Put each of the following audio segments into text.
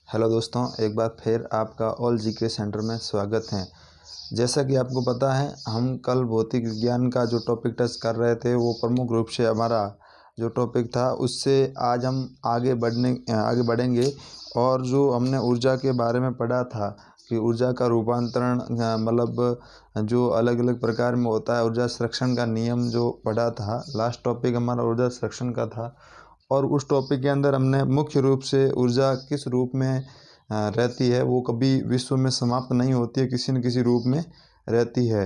Hello दोस्तों, एक बार फिर आपका ऑल जीके सेंटर में स्वागत है। जैसा कि आपको पता है, हम कल भौतिक विज्ञान का जो टॉपिक टच कर रहे थे वो प्रमुख रूप से हमारा जो टॉपिक था उससे आज हम आगे बढ़ेंगे। और जो हमने ऊर्जा के बारे में पढ़ा था कि ऊर्जा का रूपांतरण मतलब जो अलग अलग प्रकार में होता है, ऊर्जा संरक्षण का नियम जो पढ़ा था। लास्ट टॉपिक हमारा ऊर्जा संरक्षण का था और उस टॉपिक के अंदर हमने मुख्य रूप से ऊर्जा किस रूप में रहती है, वो कभी विश्व में समाप्त नहीं होती है, किसी न किसी रूप में रहती है।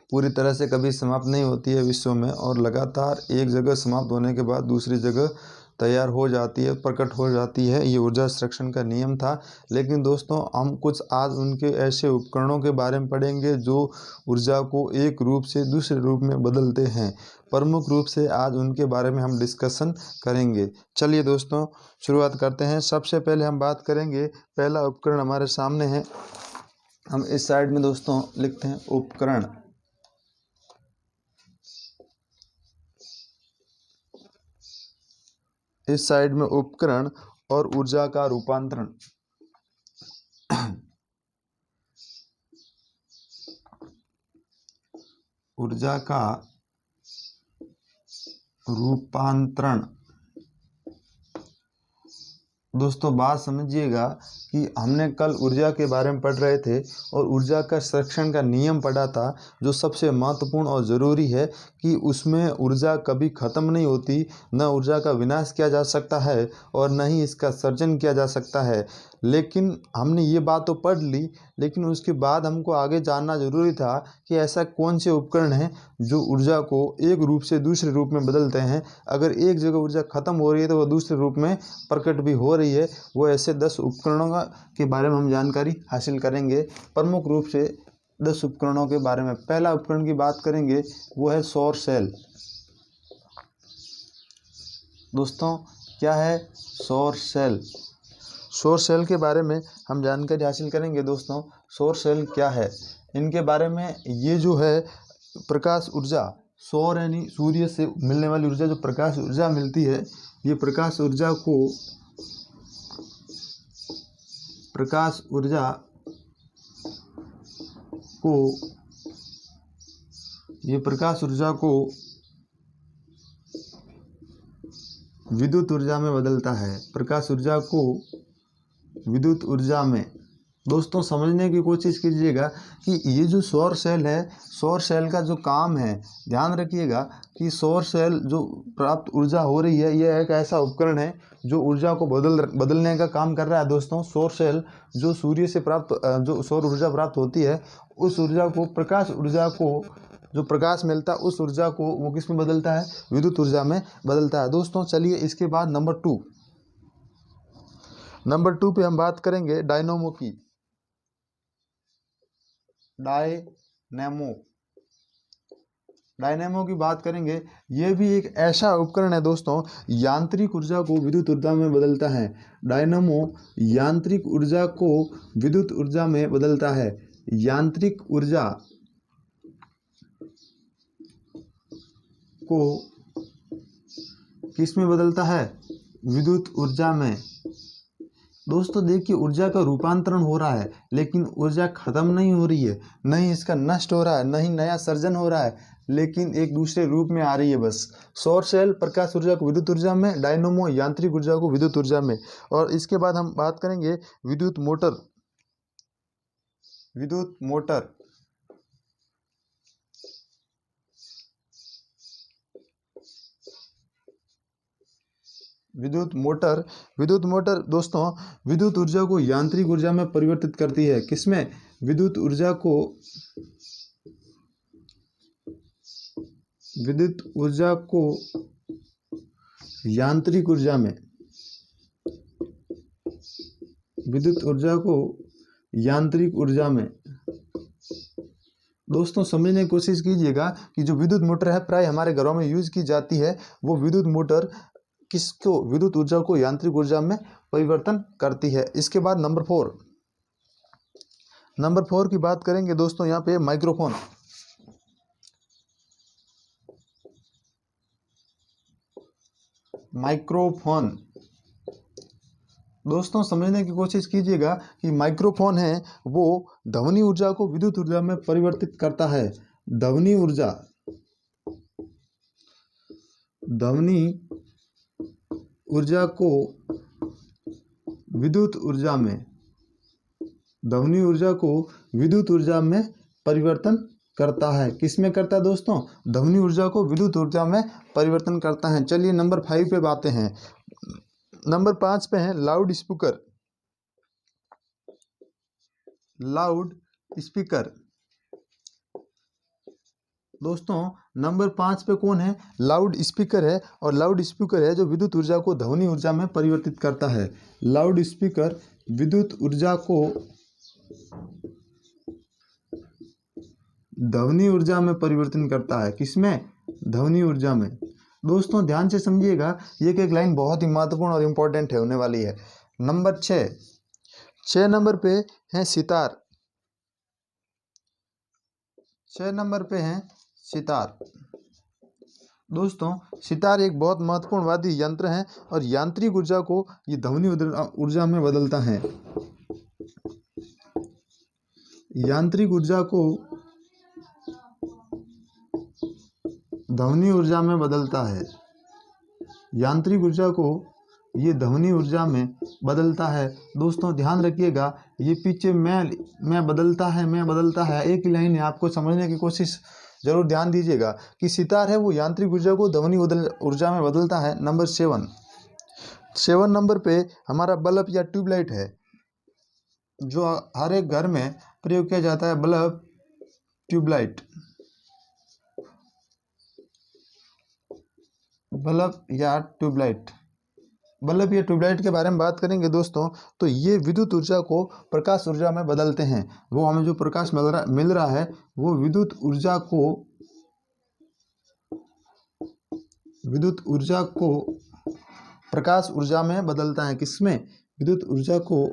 पूरी तरह से कभी समाप्त नहीं होती है विश्व में, और लगातार एक जगह समाप्त होने के बाद दूसरी जगह तैयार हो जाती है, प्रकट हो जाती है। ये ऊर्जा संरक्षण का नियम था। लेकिन दोस्तों, हम कुछ आज उनके ऐसे उपकरणों के बारे में पढ़ेंगे जो ऊर्जा को एक रूप से दूसरे रूप में बदलते हैं। प्रमुख रूप से आज उनके बारे में हम डिस्कशन करेंगे। चलिए दोस्तों, शुरुआत करते हैं। सबसे पहले हम बात करेंगे, पहला उपकरण हमारे सामने है। हम इस साइड में दोस्तों लिखते हैं उपकरण। इस साइड में उपकरण और ऊर्जा का रूपांतरण। ऊर्जा का रूपांतरण। दोस्तों बात समझिएगा कि हमने कल ऊर्जा के बारे में पढ़ रहे थे और ऊर्जा का संरक्षण का नियम पढ़ा था, जो सबसे महत्वपूर्ण और ज़रूरी है कि उसमें ऊर्जा कभी ख़त्म नहीं होती। न ऊर्जा का विनाश किया जा सकता है और न ही इसका सर्जन किया जा सकता है। लेकिन हमने ये बात तो पढ़ ली, लेकिन उसके बाद हमको आगे जानना ज़रूरी था कि ऐसा कौन से उपकरण हैं जो ऊर्जा को एक रूप से दूसरे रूप में बदलते हैं। अगर एक जगह ऊर्जा ख़त्म हो रही है तो वह दूसरे रूप में प्रकट भी हो रही है। वो ऐसे 10 उपकरणों के बारे में हम जानकारी हासिल करेंगे। प्रमुख रूप से 10 उपकरणों के बारे में पहला उपकरण की बात करेंगे, वो है सौर सेल। दोस्तों क्या है सौर सेल? सौर सेल के बारे में हम जानकारी हासिल करेंगे। दोस्तों सौर सेल क्या है, इनके बारे में, ये जो है प्रकाश ऊर्जा, सौर यानी सूर्य से मिलने वाली ऊर्जा, जो प्रकाश ऊर्जा मिलती है, ये प्रकाश ऊर्जा को विद्युत ऊर्जा में बदलता है। प्रकाश ऊर्जा को विद्युत ऊर्जा में। दोस्तों समझने की कोशिश कीजिएगा कि ये जो सौर सेल है, सौर सेल का जो काम है, ध्यान रखिएगा कि सौर सेल जो प्राप्त ऊर्जा हो रही है, यह एक ऐसा उपकरण है जो ऊर्जा को बदलने का काम कर रहा है। दोस्तों सौर सेल जो सूर्य से जो सौर ऊर्जा प्राप्त होती है, उस ऊर्जा को, प्रकाश ऊर्जा को, जो प्रकाश मिलता है, उस ऊर्जा को वो किस में बदलता है? विद्युत ऊर्जा में बदलता है। दोस्तों चलिए इसके बाद नंबर 2 पे हम बात करेंगे डायनोमो की। डायनेमो की बात करेंगे। ये भी एक ऐसा उपकरण है दोस्तों, यांत्रिक ऊर्जा को विद्युत ऊर्जा में बदलता है। डायनेमो यांत्रिक ऊर्जा को विद्युत ऊर्जा में बदलता है। यांत्रिक ऊर्जा को किस में बदलता है? विद्युत ऊर्जा में। दोस्तों देखिए, ऊर्जा का रूपांतरण हो रहा है, लेकिन ऊर्जा खत्म नहीं हो रही है, न ही इसका नष्ट हो रहा है, न ही नया सर्जन हो रहा है, लेकिन एक दूसरे रूप में आ रही है बस। सौर सेल प्रकाश ऊर्जा को विद्युत ऊर्जा में, डायनोमो यांत्रिक ऊर्जा को विद्युत ऊर्जा में। और इसके बाद हम बात करेंगे विद्युत मोटर। विद्युत मोटर विद्युत मोटर दोस्तों विद्युत ऊर्जा को यांत्रिक ऊर्जा में परिवर्तित करती है। किसमें? विद्युत ऊर्जा को यांत्रिक ऊर्जा में। विद्युत ऊर्जा को यांत्रिक ऊर्जा में। दोस्तों समझने की कोशिश कीजिएगा कि जो विद्युत मोटर है, प्राय हमारे घरों में यूज की जाती है। वो विद्युत मोटर किसको, विद्युत ऊर्जा को यांत्रिक ऊर्जा में परिवर्तन करती है। इसके बाद नंबर 4 की बात करेंगे दोस्तों। यहाँ पे माइक्रोफोन। दोस्तों समझने की कोशिश कीजिएगा कि माइक्रोफोन है वो ध्वनि ऊर्जा को विद्युत ऊर्जा में परिवर्तित करता है। ध्वनि ऊर्जा को विद्युत ऊर्जा में परिवर्तन करता है। किस में करता है दोस्तों? ध्वनि ऊर्जा को विद्युत ऊर्जा में परिवर्तन करता है। चलिए नंबर 5 पे आते हैं। नंबर 5 पे है लाउड स्पीकर। दोस्तों नंबर 5 पे कौन है? लाउड स्पीकर है, और लाउड स्पीकर है जो विद्युत ऊर्जा को ध्वनि ऊर्जा में परिवर्तित करता है। लाउड स्पीकर विद्युत ऊर्जा को ध्वनि ऊर्जा में परिवर्तन करता है। किसमें? ध्वनि ऊर्जा में। दोस्तों ध्यान से समझिएगा, ये एक लाइन बहुत ही महत्वपूर्ण और इम्पोर्टेंट है होने वाली है। नंबर 6 नंबर पे है सितार। 6 नंबर पे है सितार। दोस्तों सितार एक बहुत महत्वपूर्ण वाद्य यंत्र है और यांत्रिक ऊर्जा को ये ध्वनि ऊर्जा में बदलता है। यांत्रिक ऊर्जा को ध्वनि ऊर्जा में बदलता है। यांत्रिक ऊर्जा को ये ध्वनि ऊर्जा में बदलता है। दोस्तों ध्यान रखिएगा, ये पीछे मैं बदलता है एक ही लाइन है, आपको समझने की कोशिश जरूर ध्यान दीजिएगा कि सितार है वो यांत्रिक ऊर्जा को ध्वनि ऊर्जा में बदलता है। नंबर 7 नंबर पे हमारा बल्ब या ट्यूबलाइट है, जो हर एक घर में प्रयोग किया जाता है। बल्ब या ट्यूबलाइट के बारे में बात करेंगे दोस्तों, तो ये विद्युत ऊर्जा को प्रकाश ऊर्जा में बदलते हैं। वो हमें जो प्रकाश मिल रहा है वो विद्युत ऊर्जा को प्रकाश ऊर्जा में बदलता है। किसमें? विद्युत ऊर्जा को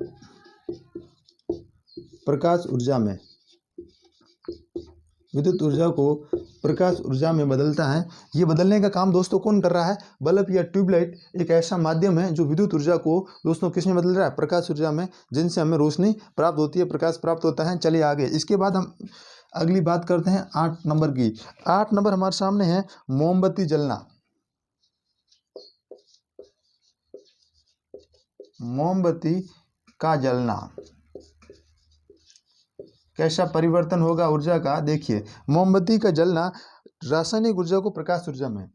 प्रकाश ऊर्जा में बदलता है। ये बदलने का काम दोस्तों कौन कर रहा है? बल्ब या ट्यूबलाइट एक ऐसा माध्यम है जो विद्युत ऊर्जा को दोस्तों किस में बदल रहा है? प्रकाश ऊर्जा में, जिनसे हमें रोशनी प्राप्त होती है, प्रकाश प्राप्त होता है। चलिए आगे, इसके बाद हम अगली बात करते हैं 8 नंबर की। 8 नंबर हमारे सामने है मोमबत्ती जलना। मोमबत्ती का जलना कैसा परिवर्तन होगा ऊर्जा का? देखिए, मोमबत्ती का जलना रासायनिक ऊर्जा को प्रकाश ऊर्जा में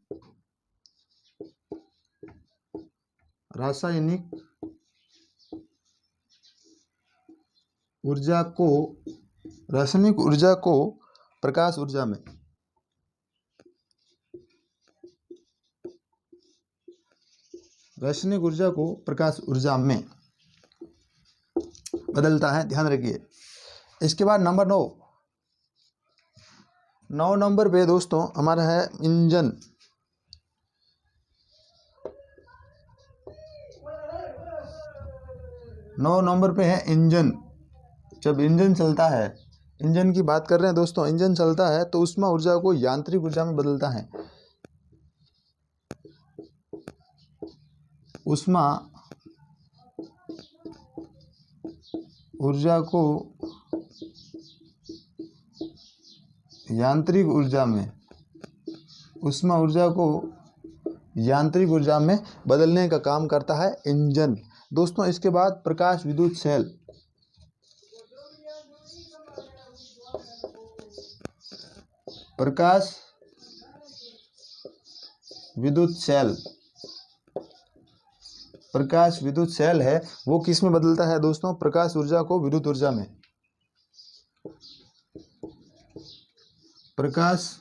प्रकाश ऊर्जा में बदलता है। ध्यान रखिए। इसके बाद नंबर 9 नंबर पे दोस्तों हमारा है इंजन। 9 नंबर पे है इंजन। जब इंजन चलता है, इंजन की बात कर रहे हैं दोस्तों, इंजन चलता है तो ऊष्मा ऊर्जा को यांत्रिक ऊर्जा में बदलता है। ऊष्मा ऊर्जा को यांत्रिक ऊर्जा में बदलने का काम करता है इंजन। दोस्तों इसके बाद प्रकाश विद्युत सेल। प्रकाश विद्युत सेल है वो किस में बदलता है दोस्तों? प्रकाश ऊर्जा को विद्युत ऊर्जा में। प्रकाश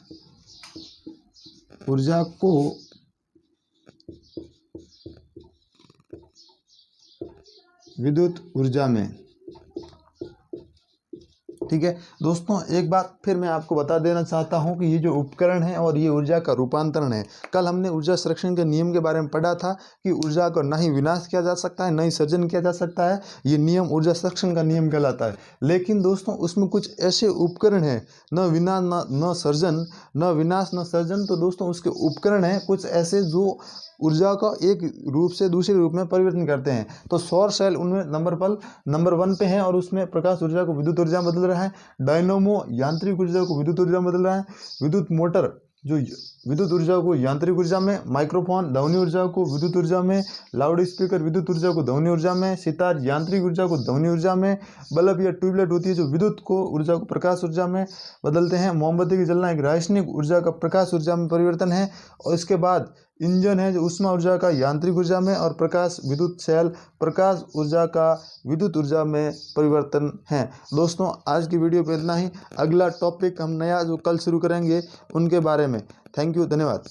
ऊर्जा को विद्युत ऊर्जा में। ठीक है दोस्तों, एक बात फिर मैं आपको बता देना चाहता हूं कि ये जो उपकरण है और ये ऊर्जा का रूपांतरण है। कल हमने ऊर्जा संरक्षण के नियम के बारे में पढ़ा था कि ऊर्जा का न ही विनाश किया जा सकता है, न ही सर्जन किया जा सकता है। ये नियम ऊर्जा संरक्षण का नियम कहलाता है। लेकिन दोस्तों उसमें कुछ ऐसे उपकरण हैं, न विनाश न सर्जन, तो दोस्तों उसके उपकरण हैं कुछ ऐसे जो ऊर्जा का एक रूप से दूसरे रूप में परिवर्तन करते हैं। तो सौर सेल उनमें नंबर 1 पे है और उसमें प्रकाश ऊर्जा को विद्युत ऊर्जा में बदल रहा है। डायनोमो यांत्रिक ऊर्जा को विद्युत ऊर्जा में बदल रहा है। विद्युत मोटर जो विद्युत ऊर्जा को यांत्रिक ऊर्जा में, माइक्रोफोन ध्वनि ऊर्जा को विद्युत ऊर्जा में, लाउड स्पीकर विद्युत ऊर्जा को ध्वनि ऊर्जा में, सितार यांत्रिक ऊर्जा को ध्वनि ऊर्जा में, बल्ब या ट्यूबलाइट होती है जो विद्युत को ऊर्जा को प्रकाश ऊर्जा में बदलते हैं। मोमबत्ती की जलना एक रासायनिक ऊर्जा का प्रकाश ऊर्जा में परिवर्तन है। और इसके बाद इंजन है जो ऊष्मा ऊर्जा का यांत्रिक ऊर्जा में, और प्रकाश विद्युत सेल प्रकाश ऊर्जा का विद्युत ऊर्जा में परिवर्तन है। दोस्तों आज की वीडियो पे इतना ही। अगला टॉपिक हम नया जो कल शुरू करेंगे उनके बारे में। थैंक यू, धन्यवाद।